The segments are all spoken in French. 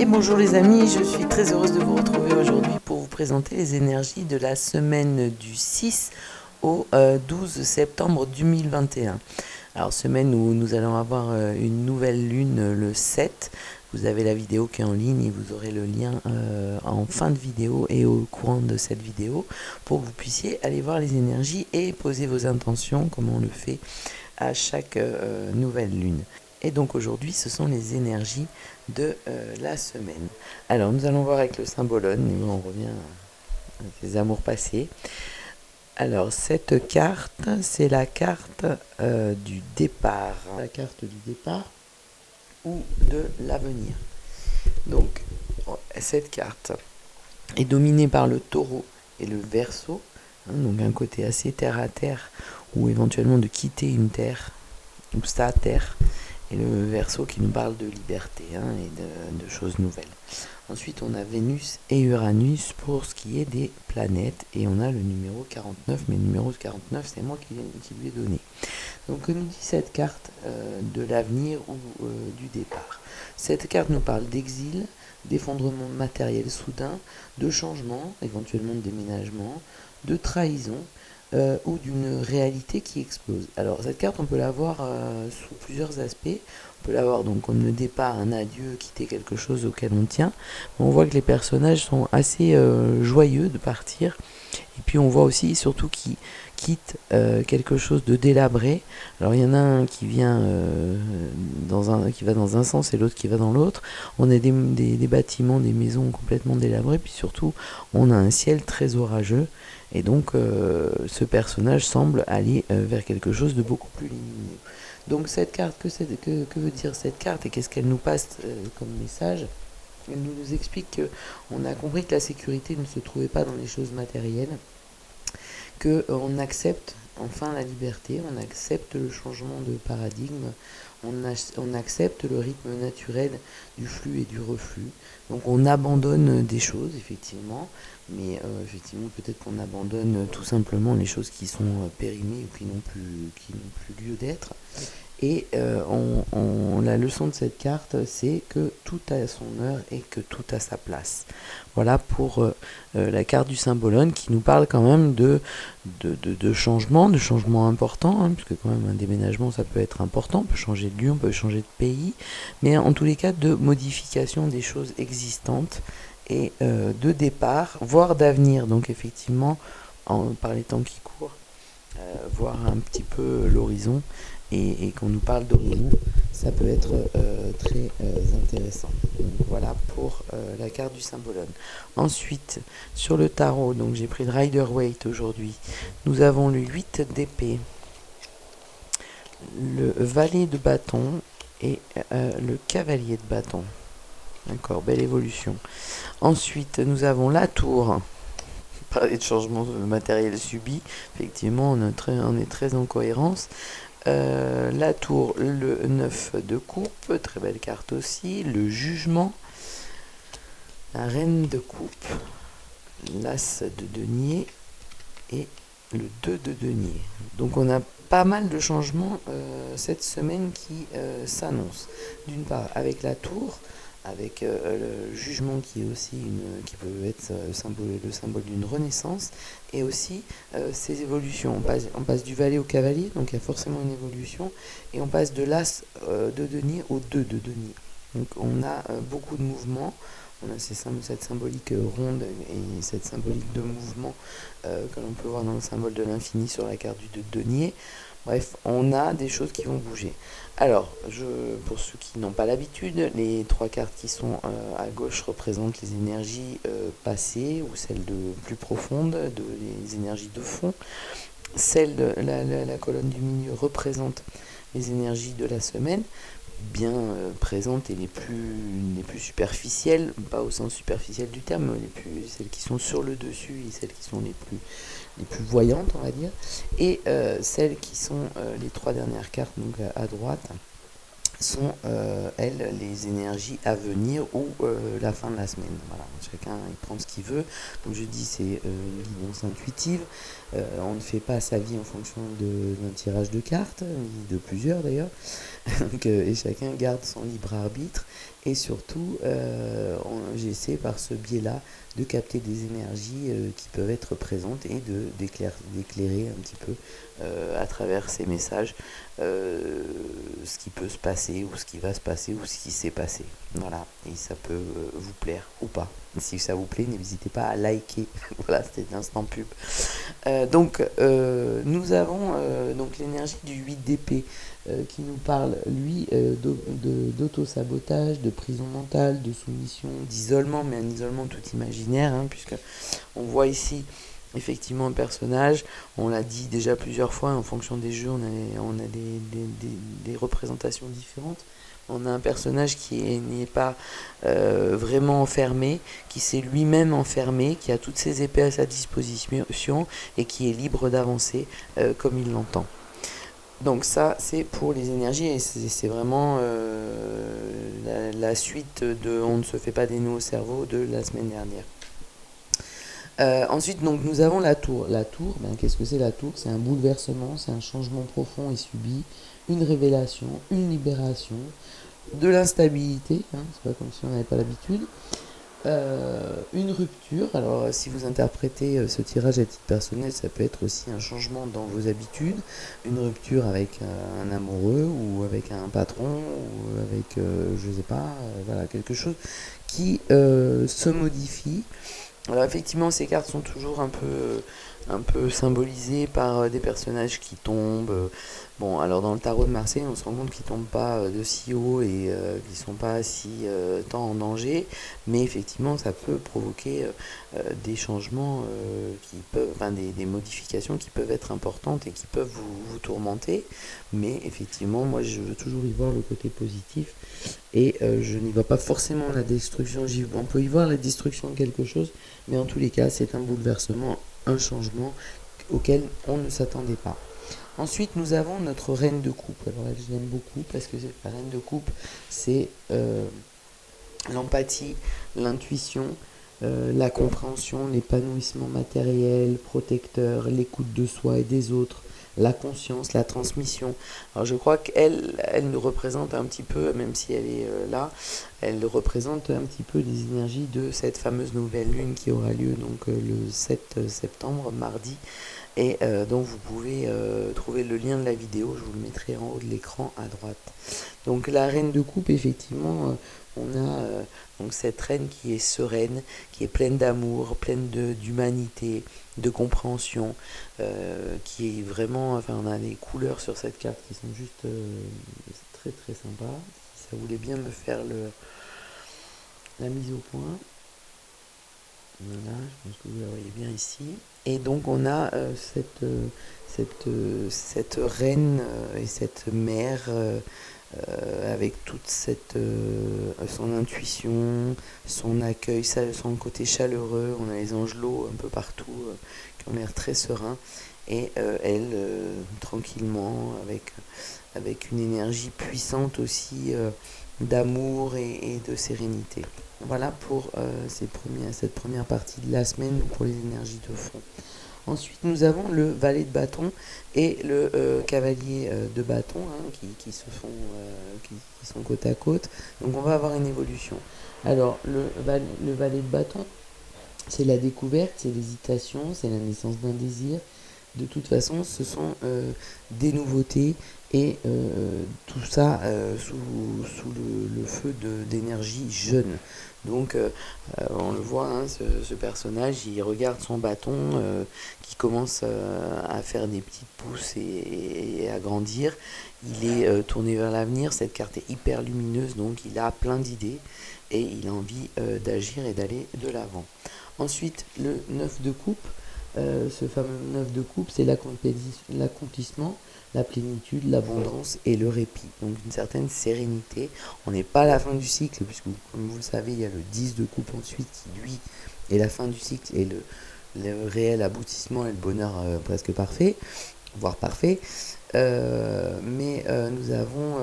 Et bonjour les amis, je suis très heureuse de vous retrouver aujourd'hui pour vous présenter les énergies de la semaine du 6 au 12 septembre 2021. Alors semaine où nous allons avoir une nouvelle lune le 7. Vous avez la vidéo qui est en ligne et vous aurez le lien en fin de vidéo et au courant de cette vidéo pour que vous puissiez aller voir les énergies et poser vos intentions comme on le fait à chaque nouvelle lune. Et donc aujourd'hui, ce sont les énergies de la semaine. Alors nous allons voir avec le symbolone, et on revient à des amours passés. Alors cette carte, c'est la carte du départ. La carte du départ ou de l'avenir. Donc cette carte est dominée par le taureau et le verseau, donc un côté assez terre à terre, ou éventuellement de quitter une terre, ou sa terre, et le verseau qui nous parle de liberté et de choses nouvelles. Ensuite, on a Vénus et Uranus pour ce qui est des planètes, et on a le numéro 49, mais le numéro 49, c'est moi qui lui ai donné. Donc, que nous dit cette carte de l'avenir ou du départ? Cette carte nous parle d'exil, d'effondrement matériel soudain, de changement, éventuellement de déménagement, de trahison, ou d'une réalité qui explose. Alors cette carte, on peut la voir sous plusieurs aspects. On peut la voir donc comme le départ, un adieu, quitter quelque chose auquel on tient. On voit que les personnages sont assez joyeux de partir. Et puis on voit aussi surtout qu'ils quittent quelque chose de délabré. Alors il y en a un qui vient qui va dans un sens et l'autre qui va dans l'autre. On a des bâtiments, des maisons complètement délabrées. Puis surtout, on a un ciel très orageux. Et donc ce personnage semble aller vers quelque chose de beaucoup plus lumineux. Donc cette carte, que veut dire cette carte et qu'est-ce qu'elle nous passe comme message? Elle nous explique qu'on a compris que la sécurité ne se trouvait pas dans les choses matérielles, qu'on accepte enfin la liberté, on accepte le changement de paradigme, on accepte le rythme naturel du flux et du reflux. Donc on abandonne des choses, effectivement, mais effectivement peut-être qu'on abandonne tout simplement les choses qui sont périmées ou qui n'ont plus lieu d'être. Et la leçon de cette carte, c'est que tout a son heure et que tout a sa place. Voilà pour la carte du symbolone qui nous parle quand même de changements importants, puisque quand même un déménagement ça peut être important, on peut changer de lieu, on peut changer de pays, mais en tous les cas de modification des choses existantes et de départ, voire d'avenir. Donc effectivement, par les temps qui courent, voir un petit peu l'horizon et qu'on nous parle d'horizon, ça peut être très intéressant. Donc voilà pour la carte du symbolone. Ensuite, sur le tarot, donc j'ai pris le Rider-Waite aujourd'hui. Nous avons le 8 d'épée, le valet de bâton et le cavalier de bâton. D'accord, belle évolution. Ensuite, nous avons la tour. Parler de changement de matériel subi, effectivement on est très en cohérence. La tour, le 9 de coupe, très belle carte aussi, le jugement, la reine de coupe, l'as de denier et le 2 de denier. Donc on a pas mal de changements cette semaine qui s'annoncent. D'une part avec la tour, avec le jugement qui est aussi qui peut être le symbole d'une renaissance, et aussi ces évolutions. On passe du valet au cavalier, donc il y a forcément une évolution, et on passe de l'as de denier au 2 de denier. Donc on a beaucoup de mouvements, on a cette symbolique ronde et cette symbolique de mouvement que l'on peut voir dans le symbole de l'infini sur la carte du 2 de denier. Bref, on a des choses qui vont bouger. Alors, pour ceux qui n'ont pas l'habitude, les trois cartes qui sont à gauche représentent les énergies passées ou celles plus profondes, les énergies de fond. Celle de la colonne du milieu représente les énergies de la semaine, bien présentes et les plus superficielles, pas au sens superficiel du terme, mais celles qui sont sur le dessus et celles qui sont les plus voyantes, on va dire, et celles qui sont les trois dernières cartes, donc à droite, sont elles les énergies à venir ou la fin de la semaine. Voilà, chacun il prend ce qu'il veut. Comme je dis, c'est une guidance intuitive. On ne fait pas sa vie en fonction d'un tirage de cartes, ni de plusieurs d'ailleurs. Et chacun garde son libre arbitre Et surtout, j'essaie par ce biais-là de capter des énergies qui peuvent être présentes et d'éclairer un petit peu à travers ces messages ce qui peut se passer ou ce qui va se passer ou ce qui s'est passé. Voilà, et ça peut vous plaire ou pas. Si ça vous plaît, n'hésitez pas à liker. Voilà, c'était l'instant pub. Nous avons donc l'énergie du 8 d'épée qui nous parle, lui, d'auto-sabotage, de prison mentale, de soumission, d'isolement, mais un isolement tout imaginaire, hein, puisque on voit ici effectivement un personnage, on l'a dit déjà plusieurs fois, en fonction des jeux, on a des représentations différentes. On a un personnage qui n'est pas vraiment enfermé, qui s'est lui-même enfermé, qui a toutes ses épées à sa disposition et qui est libre d'avancer comme il l'entend. Donc ça, c'est pour les énergies et c'est vraiment la suite de On ne se fait pas des nœuds au cerveau de la semaine dernière. Ensuite, donc, nous avons la tour. La tour, qu'est-ce que c'est la tour? C'est un bouleversement, c'est un changement profond et subi, une révélation, une libération, de l'instabilité, hein, c'est pas comme si on n'avait pas l'habitude, une rupture. Alors, si vous interprétez ce tirage à titre personnel, ça peut être aussi un changement dans vos habitudes, une rupture avec un amoureux ou avec un patron ou avec, je sais pas, voilà, quelque chose qui se modifie. Alors effectivement, ces cartes sont toujours un peu symbolisées par des personnages qui tombent. Bon, alors dans le tarot de Marseille, on se rend compte qu'ils tombent pas de si haut et qu'ils sont pas si tant en danger, mais effectivement, ça peut provoquer des changements qui peuvent, enfin des modifications qui peuvent être importantes et qui peuvent vous tourmenter. Mais effectivement, moi, je veux toujours y voir le côté positif et je n'y vois pas forcément la destruction. On peut y voir la destruction de quelque chose, mais en tous les cas, c'est un bouleversement, un changement auquel on ne s'attendait pas. Ensuite, nous avons notre reine de coupe. Alors elle, je l'aime beaucoup parce que la reine de coupe, c'est l'empathie, l'intuition, la compréhension, l'épanouissement matériel, protecteur, l'écoute de soi et des autres, la conscience, la transmission. Alors je crois elle nous représente un petit peu, même si elle est là, elle représente un petit peu les énergies de cette fameuse nouvelle lune qui aura lieu donc le 7 septembre, mardi, et donc vous pouvez trouver le lien de la vidéo, je vous le mettrai en haut de l'écran à droite. Donc la reine de coupe, effectivement, on a donc cette reine qui est sereine, qui est pleine d'amour, pleine d'humanité, de compréhension, qui est vraiment, enfin on a des couleurs sur cette carte qui sont juste très très sympas. Si ça voulait bien me faire la mise au point. Voilà, je pense que vous la voyez bien ici. Et donc on a cette reine et cette mère avec toute son intuition, son accueil, son côté chaleureux. On a les angelots un peu partout qui ont l'air très sereins. Et elle, tranquillement, avec une énergie puissante aussi d'amour et de sérénité. Voilà pour cette première partie de la semaine pour les énergies de fond. Ensuite, nous avons le valet de bâton et le cavalier de bâton qui sont côte à côte. Donc, on va avoir une évolution. Alors, le valet de bâton, c'est la découverte, c'est l'hésitation, c'est la naissance d'un désir. De toute façon, ce sont des nouveautés et tout ça sous le feu d'énergie jeune. Donc on le voit, hein, ce personnage, il regarde son bâton qui commence à faire des petites pousses et à grandir. Il est tourné vers l'avenir, cette carte est hyper lumineuse, donc il a plein d'idées et il a envie d'agir et d'aller de l'avant. Ensuite, le 9 de coupe. Ce fameux 9 de coupe, c'est l'accomplissement, la plénitude, l'abondance et le répit. Donc une certaine sérénité. On n'est pas à la fin du cycle, puisque comme vous le savez, il y a le 10 de coupe ensuite qui, lui, est la fin du cycle et le réel aboutissement et le bonheur presque parfait, voire parfait. Mais nous avons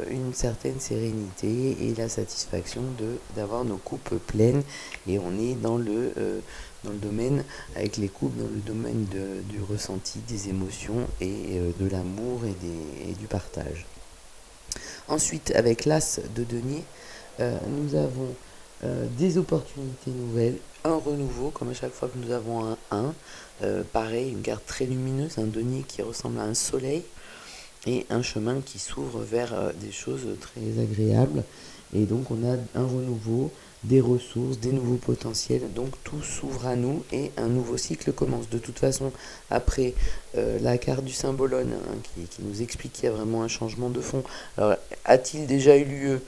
une certaine sérénité et la satisfaction d'avoir nos coupes pleines, et on est dans le domaine, avec les coupes, dans le domaine du ressenti, des émotions et de l'amour et du partage. Ensuite, avec l'as de denier, Nous avons des opportunités nouvelles, un renouveau, comme à chaque fois que nous avons un 1. Pareil, une carte très lumineuse, un denier qui ressemble à un soleil, et un chemin qui s'ouvre vers des choses très agréables. Et donc on a un renouveau, des ressources, des nouveaux potentiels, donc tout s'ouvre à nous et un nouveau cycle commence. De toute façon, après la carte du symbolone, hein, qui nous explique qu'il y a vraiment un changement de fond. Alors, a-t-il déjà eu lieu?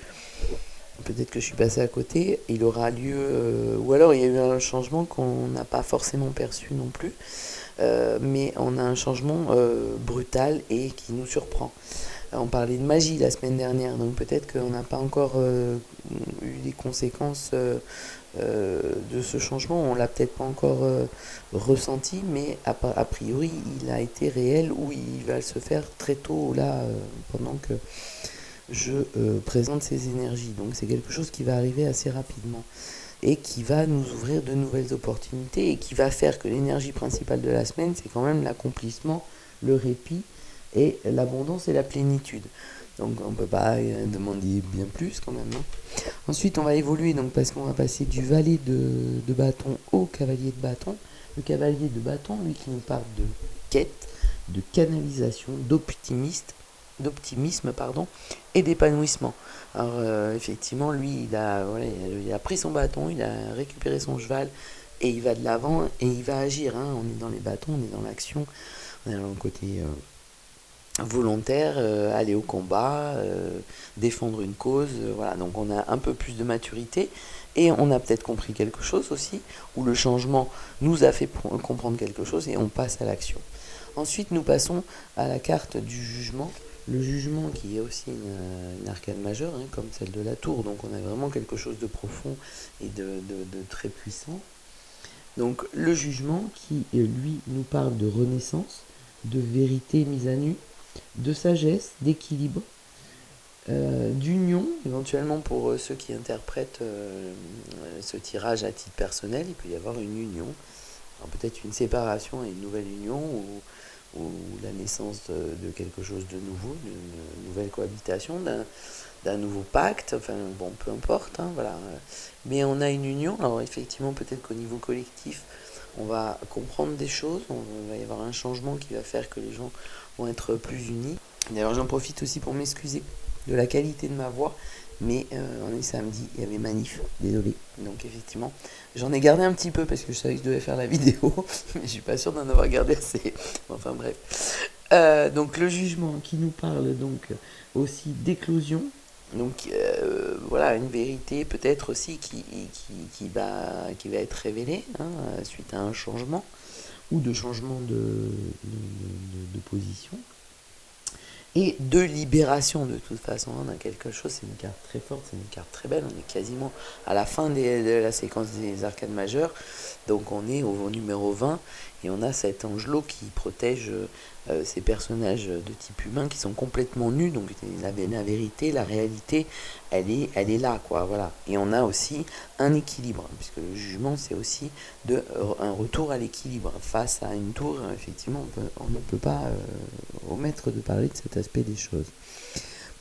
Peut-être que je suis passé à côté. Il aura lieu, ou alors il y a eu un changement qu'on n'a pas forcément perçu non plus. Mais on a un changement brutal et qui nous surprend. On parlait de magie la semaine dernière, donc peut-être qu'on n'a pas encore eu les conséquences de ce changement, on l'a peut-être pas encore ressenti, mais a priori il a été réel ou il va se faire très tôt là pendant que je présente ces énergies. Donc c'est quelque chose qui va arriver assez rapidement et qui va nous ouvrir de nouvelles opportunités et qui va faire que l'énergie principale de la semaine, c'est quand même l'accomplissement, le répit et l'abondance et la plénitude. Donc on ne peut pas demander bien plus quand même. Hein. Ensuite on va évoluer donc parce qu'on va passer du valet de bâton au cavalier de bâton. Le cavalier de bâton, lui qui nous parle de quête, de canalisation, d'optimisme et d'épanouissement. Alors effectivement lui il a pris son bâton, il a récupéré son cheval et il va de l'avant et il va agir. Hein. On est dans les bâtons, on est dans l'action, on est dans le côté volontaire, aller au combat, défendre une cause, voilà. Donc on a un peu plus de maturité et on a peut-être compris quelque chose aussi, où le changement nous a fait comprendre quelque chose et on passe à l'action. Ensuite nous passons à la carte du jugement. Le jugement qui est aussi une arcane majeure, hein, comme celle de la tour, donc on a vraiment quelque chose de profond et de très puissant. Donc le jugement qui, lui, nous parle de renaissance, de vérité mise à nu, de sagesse, d'équilibre, d'union, éventuellement pour ceux qui interprètent ce tirage à titre personnel, il peut y avoir une union, alors peut-être une séparation et une nouvelle union, ou la naissance de quelque chose de nouveau, d'une nouvelle cohabitation, d'un nouveau pacte, enfin bon, peu importe, hein, voilà. Mais on a une union, alors effectivement peut-être qu'au niveau collectif, on va comprendre des choses, on va y avoir un changement qui va faire que les gens vont être plus unis. D'ailleurs j'en profite aussi pour m'excuser de la qualité de ma voix, mais on est samedi, il y avait manif, désolé. Donc effectivement, j'en ai gardé un petit peu parce que je savais que je devais faire la vidéo, mais je suis pas sûre d'en avoir gardé assez. Enfin bref. Donc le jugement qui nous parle donc aussi d'éclosion. Donc voilà, une vérité peut-être aussi qui va être révélée hein, suite à un changement ou de changement de position. Et de libération de toute façon. On a quelque chose, c'est une carte très forte, c'est une carte très belle. On est quasiment à la fin de la séquence des arcanes majeures. Donc on est au numéro 20 et on a cet angelot qui protège ces personnages de type humain qui sont complètement nus. Donc la vérité, la réalité, elle est là, quoi. Voilà. Et on a aussi un équilibre, puisque le jugement, c'est aussi un retour à l'équilibre. Face à une tour, effectivement, on ne peut pas omettre de parler de cet aspect des choses.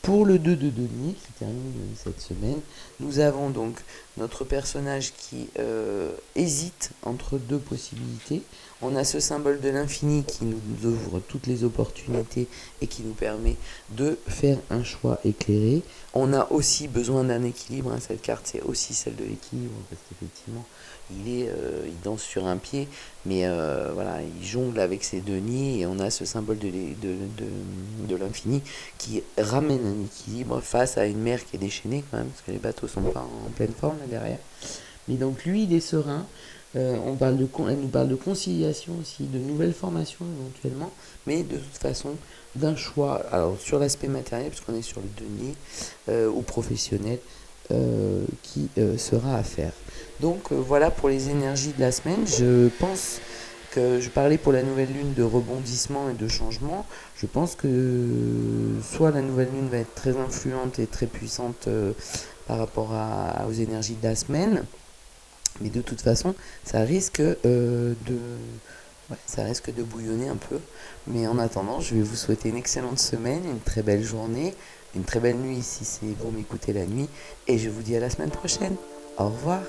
Pour le 2 de denier, qui termine cette semaine, nous avons donc notre personnage qui hésite entre deux possibilités. On a ce symbole de l'infini qui nous ouvre toutes les opportunités et qui nous permet de faire un choix éclairé. On a aussi besoin d'un équilibre. Hein. Cette carte, c'est aussi celle de l'équilibre, parce qu'effectivement, il danse sur un pied, mais voilà, il jongle avec ses deniers et on a ce symbole de l'infini qui ramène un équilibre face à une mer qui est déchaînée quand même, parce que les bateaux sont pas en pleine forme là derrière. Mais donc lui, il est serein. Elle nous parle de conciliation aussi, de nouvelles formations éventuellement, mais de toute façon d'un choix, alors sur l'aspect matériel, puisqu'on est sur le denier, ou professionnel, qui sera à faire. Donc voilà pour les énergies de la semaine. Je pense que je parlais pour la nouvelle lune de rebondissement et de changement. Je pense que soit la nouvelle lune va être très influente et très puissante par rapport aux énergies de la semaine, mais de toute façon, ça risque ça risque de bouillonner un peu. Mais en attendant, je vais vous souhaiter une excellente semaine, une très belle journée. une très belle nuit si c'est vous m'écoutez la nuit. Et je vous dis à la semaine prochaine. Au revoir.